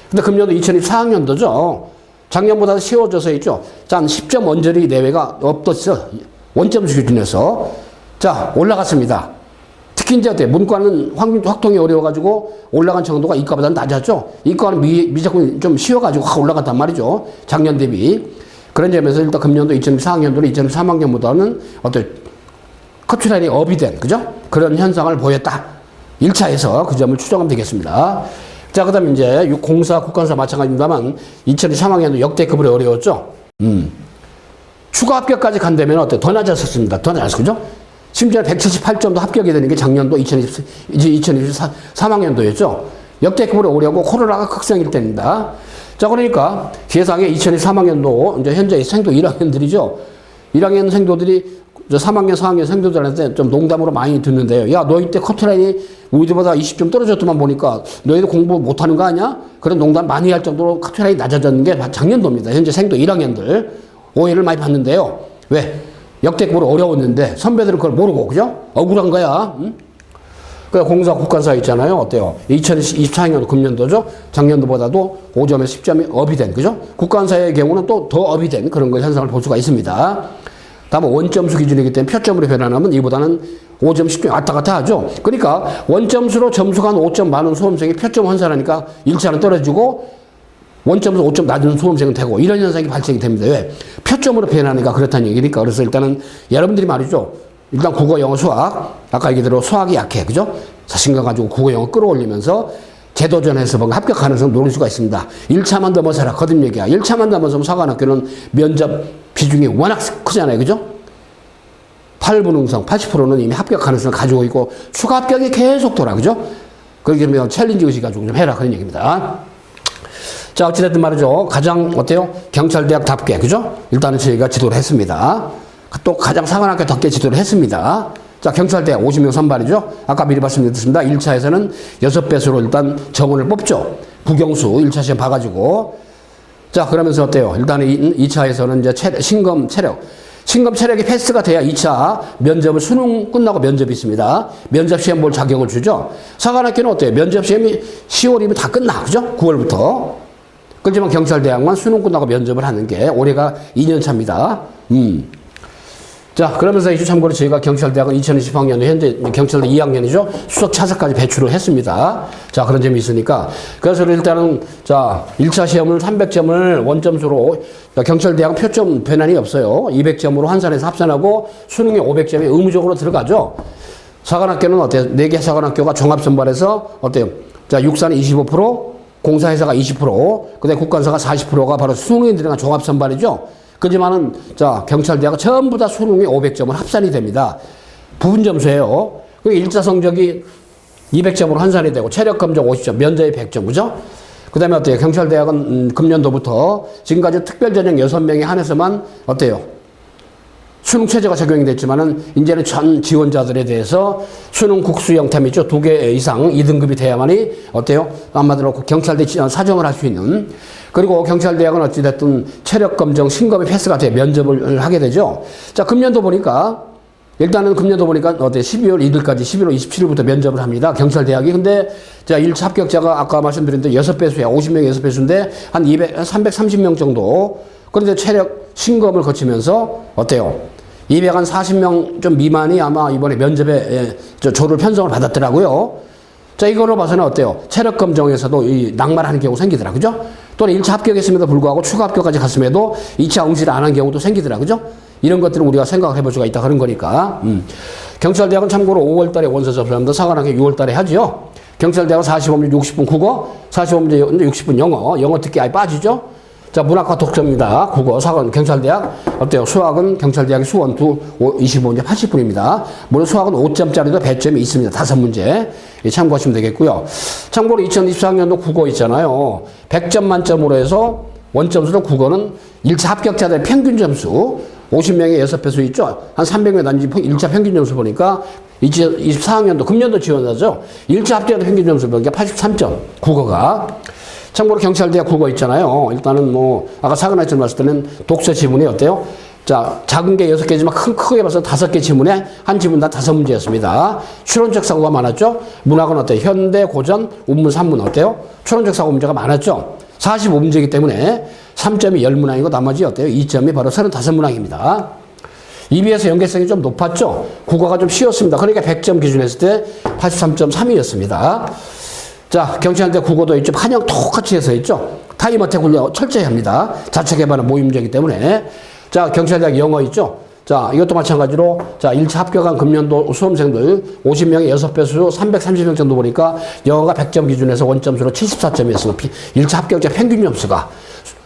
근데 금년도 2024학년도죠. 작년보다 쉬워져서 있죠. 자, 10점 원저리 내외가 없었어. 원점수 기준에서. 자, 올라갔습니다. 특히 이제 어때요? 문과는 확통이 어려워가지고 올라간 정도가 이과보다는 낮았죠. 이과는 미적분이 좀 쉬워가지고 확 올라갔단 말이죠. 작년 대비. 그런 점에서 일단 금년도 2024학년도는 2023학년보다는 어때요? 커트라인이 업이 된, 그죠? 그런 현상을 보였다. 1차에서 그 점을 추정하면 되겠습니다. 자, 그 다음에 이제 공사, 국가사 마찬가지입니다만 2023학년도 역대급으로 어려웠죠. 추가 합격까지 간다면 어때요? 더 낮았었습니다. 더 낮았어, 그죠? 심지어 178점도 합격이 되는 게 작년도 2023학년도였죠. 역대급으로 어려고 코로나가 극성일 때입니다. 자, 그러니까 세상에 2023학년도 이제 현재 생도 1학년들이죠. 1학년 생도들이 3학년, 4학년 생도들한테 좀 농담으로 많이 듣는데요. 야, 너 이때 커트라인이 우리보다 20점 떨어졌더만 보니까 너희도 공부 못하는 거 아니야? 그런 농담 많이 할 정도로 커트라인이 낮아졌는 게 작년도입니다. 현재 생도 1학년들 오해를 많이 받는데요. 왜? 역대급으로 어려웠는데 선배들은 그걸 모르고, 그죠? 억울한 거야. 응? 그 공사 국가사 있잖아요. 어때요? 2024학년 금년도죠. 작년도보다도 5점에서 10점이 업이 된, 그죠? 국가사의 경우는 또 더 업이 된 그런 걸 현상을 볼 수가 있습니다. 다만 원점수 기준이기 때문에 표점으로 변환하면 이보다는 5점, 10점 왔다 갔다 하죠. 그러니까 원점수로 점수가 한 5점 많은 수험생이 표점 환산하니까 1차는 떨어지고 원점수 5점 낮은 수험생은 되고 이런 현상이 발생이 됩니다. 왜? 표점으로 변하니까 그렇다는 얘기니까. 그래서 일단은 여러분들이 말이죠. 일단 국어, 영어, 수학. 아까 얘기대로 수학이 약해. 그죠? 자신감 가지고 국어, 영어 끌어올리면서 재도전해서 뭔가 합격 가능성 노릴 수가 있습니다. 1차만 넘어서라. 거듭 얘기야. 1차만 넘어서면 사관학교는 면접 비중이 워낙 크잖아요. 그죠? 8분 응성 80%는 이미 합격 가능성을 가지고 있고 추가 합격이 계속 돌아. 그죠? 그렇게 되면 챌린지 의식 가지고 좀 해라. 그런 얘기입니다. 자, 어찌됐든 말이죠. 가장 어때요? 경찰대학답게, 그죠? 일단은 저희가 지도를 했습니다. 또 가장 사관학교답게 지도를 했습니다. 자, 경찰대학 50명 선발이죠. 아까 미리 말씀드렸습니다. 1차에서는 6배수로 일단 정원을 뽑죠. 국영수 1차 시험 봐가지고. 자, 그러면서 어때요? 일단은 2차에서는 이제 신검 체력이 패스가 돼야 2차 면접을 수능 끝나고 면접이 있습니다. 면접 시험 볼 자격을 주죠. 사관학교는 어때요? 면접 시험이 10월이면 다 끝나. 그죠? 9월부터. 그렇지만 경찰대학만 수능 끝나고 면접을 하는 게 올해가 2년 차입니다. 자, 그러면서 이제 참고로 저희가 경찰대학은 2020학년 현재 경찰대 2학년이죠. 수석 차석까지 배출을 했습니다. 자, 그런 점이 있으니까. 그래서 일단은 자, 1차 시험을 300점을 원점수로 경찰대학은 표점 변환이 없어요. 200점으로 환산해서 합산하고 수능에 500점이 의무적으로 들어가죠. 사관학교는 어때요? 4개 사관학교가 종합선발해서 어때요? 자, 육사는 25%, 공사회사가 20%, 그다음에 국관사가 40%가 바로 수능에 들어간 종합선발이죠. 그지만은 자, 경찰대학은 전부 다 수능에 500점을 합산이 됩니다. 부분 점수예요. 그 1차 성적이 200점으로 환산이 되고 체력 검정 50점, 면접이 100점, 그죠? 그다음에 어때요? 경찰대학은 금년도부터 지금까지 특별 전형 6명에 한해서만 어때요? 수능 체제가 적용이 됐지만은 이제는 전 지원자들에 대해서 수능 국수 형태 있죠. 2개 이상 2등급이 돼야만이 어때요? 한마디로 경찰대 사정을 할 수 있는. 그리고 경찰대학은 어찌됐든 체력검정 신검이 패스가 돼 면접을 하게 되죠. 자, 금년도 보니까 일단은 금년도 보니까 어때 12월 2일까지 11월 27일부터 면접을 합니다. 경찰대학이. 근데 자, 1차 합격자가 아까 말씀드린 대로 6배수야. 50명이 6배수인데 한 330명 정도. 그런데 체력 신검을 거치면서 어때요? 240명 좀 미만이 아마 이번에 면접에 조를 편성을 받았더라고요. 자, 이거로 봐서는 어때요? 체력 검정에서도 이 낙마하는 경우 생기더라, 그죠? 또는 1차 합격했음에도 불구하고 추가 합격까지 갔음에도 2차 응시를 안 한 경우도 생기더라, 그죠? 이런 것들을 우리가 생각을 해볼 수가 있다, 그런 거니까. 경찰대학은 참고로 5월 달에 원서 접수합니다. 사관학교 6월 달에 하죠. 경찰대학은 45문제 60분 국어, 45문제 60분 영어 듣기 아예 빠지죠? 자, 문학과 독서입니다. 국어, 사관, 경찰대학. 어때요? 수학은 경찰대학의 수원 25문제 80분입니다. 물론 수학은 5점짜리도 배점이 있습니다. 5문제. 참고하시면 되겠고요. 참고로 2024학년도 국어 있잖아요. 100점 만점으로 해서 원점수로 국어는 1차 합격자들의 평균 점수 50명의 6배수 있죠. 한 300명 단지 1차 평균 점수 보니까 2024학년도 금년도 지원자죠. 1차 합격자 평균 점수 보니까 83점. 국어가. 참고로 경찰대학 국어 있잖아요. 일단은 뭐 아까 사관학교 봤을 때는 독서 지문이 어때요? 자, 작은 게 6개지만 크게 봐서 5개 지문에 한 지문 다 5문제였습니다. 추론적 사고가 많았죠. 문학은 어때요? 현대, 고전, 운문, 산문 어때요? 추론적 사고 문제가 많았죠. 45문제이기 때문에 3점이 10문항이고 나머지 어때요? 2점이 바로 35문항입니다. EBS 연계성이 좀 높았죠. 국어가 좀 쉬웠습니다. 그러니까 100점 기준 했을 때 83.3이었습니다. 자, 경찰대 국어도 있죠. 판형 똑같이 해서 있죠. 타임어택 훈련 철저히 합니다. 자체 개발은 모의문제이기 때문에. 자, 경찰대학 영어 있죠. 자, 이것도 마찬가지로 자, 1차 합격한 금년도 수험생들 50명의 6배수 330명 정도 보니까 영어가 100점 기준에서 원점수로 74점이었습니다. 1차 합격자 평균 점수가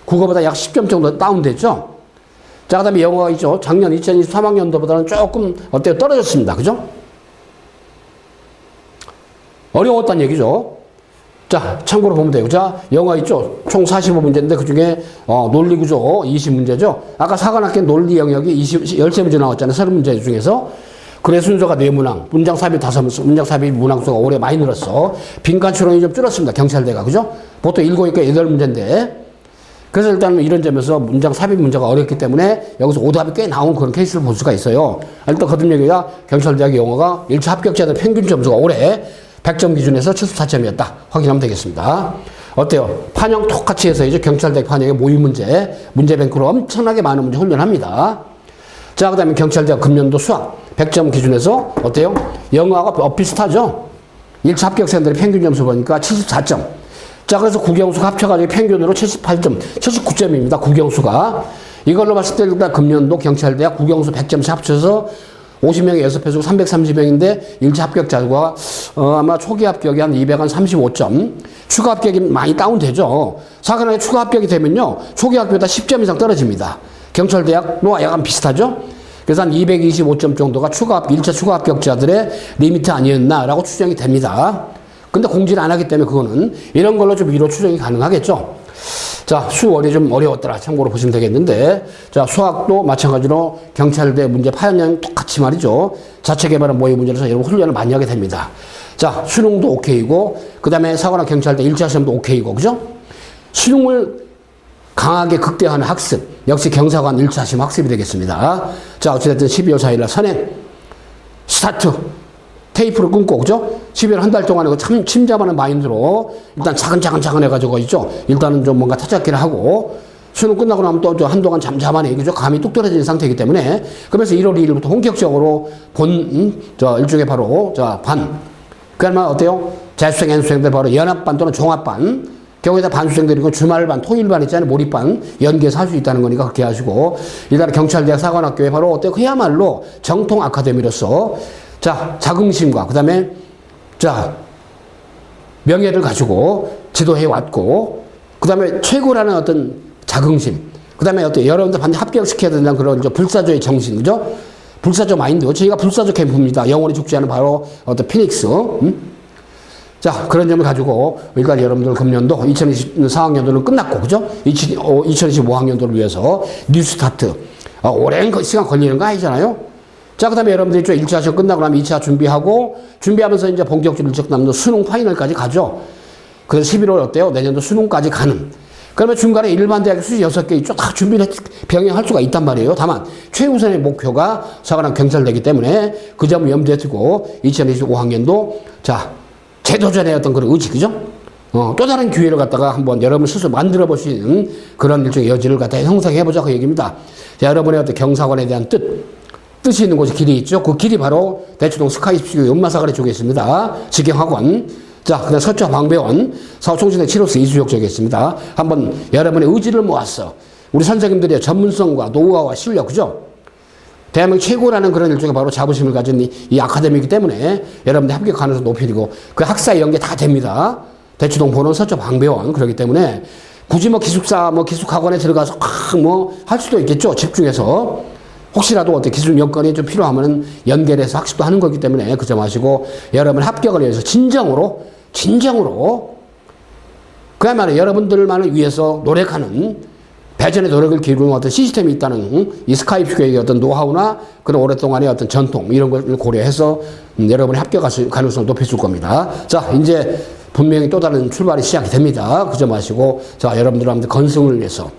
국어보다 약 10점 정도 다운됐죠. 자, 그 다음에 영어가 있죠. 작년 2023학년도보다는 조금 어때요? 떨어졌습니다. 그죠? 어려웠다는 얘기죠. 자, 참고로 보면 돼요. 자, 영어 있죠? 총 45문제인데 그 중에 논리구조 20문제죠. 아까 사관학교 논리 영역이 13문제 나왔잖아요. 30문제 중에서. 그래 순서가 4문항, 문장 삽입 5문항, 문장 삽입 문항수가 올해 많이 늘었어. 빈칸 추론이 좀 줄었습니다. 경찰대가. 그죠? 보통 7이니까 8문제인데. 그래서 일단 이런 점에서 문장 삽입 문제가 어렵기 때문에 여기서 오답이 꽤 나온 그런 케이스를 볼 수가 있어요. 일단 거듭 얘기가 경찰대학 영어가 1차 합격자들 평균 점수가 올해 100점 기준에서 74점이었다. 확인하면 되겠습니다. 어때요? 판형 똑같이 해서 이제 경찰대 판형의 모의 문제, 문제뱅크로 엄청나게 많은 문제 훈련합니다. 자, 그 다음에 경찰대학 금년도 수학 100점 기준에서 어때요? 영어하고 비슷하죠? 1차 합격생들의 평균 점수 보니까 74점. 자, 그래서 국영수가 합쳐가지고 평균으로 78점, 79점입니다. 국영수가. 이걸로 봤을 때 일단 금년도 경찰대학 국영수 100점씩 합쳐서 50명의 6배수 330명인데 1차 합격자가 아마 초기 합격이 한 235점, 추가 합격이 많이 다운되죠. 사관학교 추가 합격이 되면요, 초기 합격보다 10점 이상 떨어집니다. 경찰대학과 약간 비슷하죠. 그래서 한 225점 정도가 1차 추가 합격자들의 리미트 아니었나라고 추정이 됩니다. 근데 공지를 안 하기 때문에 그거는 이런 걸로 좀 위로 추정이 가능하겠죠. 자, 수월이 좀 어려웠더라. 참고로 보시면 되겠는데. 자, 수학도 마찬가지로 경찰대 문제 파연량 똑같이 말이죠. 자체 개발한 모의 문제라서 여러분 훈련을 많이 하게 됩니다. 자, 수능도 오케이고, 그 다음에 사관학 경찰대 1차 시험도 오케이고, 그죠? 수능을 강하게 극대화하는 학습. 역시 경사관 1차 시험 학습이 되겠습니다. 자, 어찌됐든 12월 4일날 선행, 스타트. 테이프를 끊고, 그죠? 12월 한 달 동안에 참 침잠하는 마인드로 일단 차근차근 해가지고 있죠. 일단은 좀 뭔가 타작기를 하고, 수능 끝나고 나면 또 한동안 잠잠하네. 그죠? 감이 뚝 떨어진 상태이기 때문에. 그러면서 1월 2일부터 본격적으로 일종의 바로, 그러면 어때요? 재수생, N수생들 바로 연합반 또는 종합반. 경우에다 반수생들이고 주말반, 토일반 있잖아요. 몰입반. 연계해서 할 수 있다는 거니까 그렇게 하시고. 일단 경찰대학 사관학교에 바로 어때요? 그야말로 정통 아카데미로서 자긍심과 그 다음에 명예를 가지고 지도해 왔고, 그 다음에 최고라는 어떤 자긍심, 그 다음에 어떤 여러분들 반드시 합격시켜야 된다는 그런 불사조의 정신, 그죠? 불사조 마인드. 저희가 불사조 캠프입니다. 영원히 죽지 않은 바로 어떤 피닉스. 그런 점을 가지고 여기까지 여러분들 금년도 2024학년도는 끝났고, 그죠? 2025학년도를 위해서 뉴스타트. 오랜 시간 걸리는 거 아니잖아요? 그 다음에 여러분들이 1차 시험 끝나고 나면 2차 준비하면서 이제 본격적으로 일찍 남는 수능 파이널까지 가죠. 그래서 11월 어때요? 내년도 수능까지 가는. 그러면 중간에 일반 대학 수시 6개 있죠. 다 준비를 병행할 수가 있단 말이에요. 다만 최우선의 목표가 사관학 경찰대이기 때문에 그 점을 염두에 두고 2025학년도 재도전의 어떤 그런 의지, 그죠? 또 다른 기회를 갖다가 한번 여러분 스스로 만들어 볼 수 있는 그런 일종의 여지를 갖다가 형성해보자 그 얘기입니다. 여러분의 어떤 경사관에 대한 뜻이 있는 곳이 길이 있죠. 그 길이 바로 대추동 스카이스피교 연마사거리 쪽에 있습니다. 직경학원. 그다음 서초 방배원, 서초청진대 7호스 이수역 쪽에 있습니다. 한번 여러분의 의지를 모았어. 우리 선생님들의 전문성과 노하우와 실력, 그죠? 대한민국 최고라는 그런 일종의 바로 자부심을 가진 이 아카데미이기 때문에 여러분들 합격 가능성 높이고 그 학사 연계 다 됩니다. 대추동 본원 서초 방배원. 그렇기 때문에 굳이 기숙사, 기숙학원에 들어가서 할 수도 있겠죠. 집중해서. 혹시라도 어떤 기술 여건이 좀 필요하면 연결해서 학습도 하는 거기 때문에 그 점 아시고 여러분 합격을 위해서 진정으로 그야말로 여러분들만을 위해서 노력하는 배전의 노력을 기울이는 어떤 시스템이 있다는 이 스카이프교의 어떤 노하우나 그런 오랫동안의 어떤 전통 이런 걸 고려해서 여러분의 합격 가능성을 높여줄 겁니다. 이제 분명히 또 다른 출발이 시작이 됩니다. 그 점 아시고 여러분들 건승을 위해서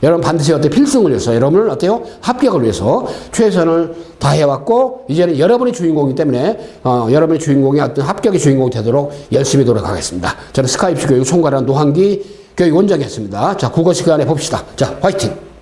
여러분 반드시 필승을 위해서 여러분을 합격을 위해서 최선을 다해왔고 이제는 여러분이 주인공이기 때문에 여러분의 주인공이 어떤 합격의 주인공이 되도록 열심히 노력하겠습니다. 저는 스카이프 교육 총괄한 노한기 교육원장이었습니다. 국어 시간에 봅시다. 화이팅!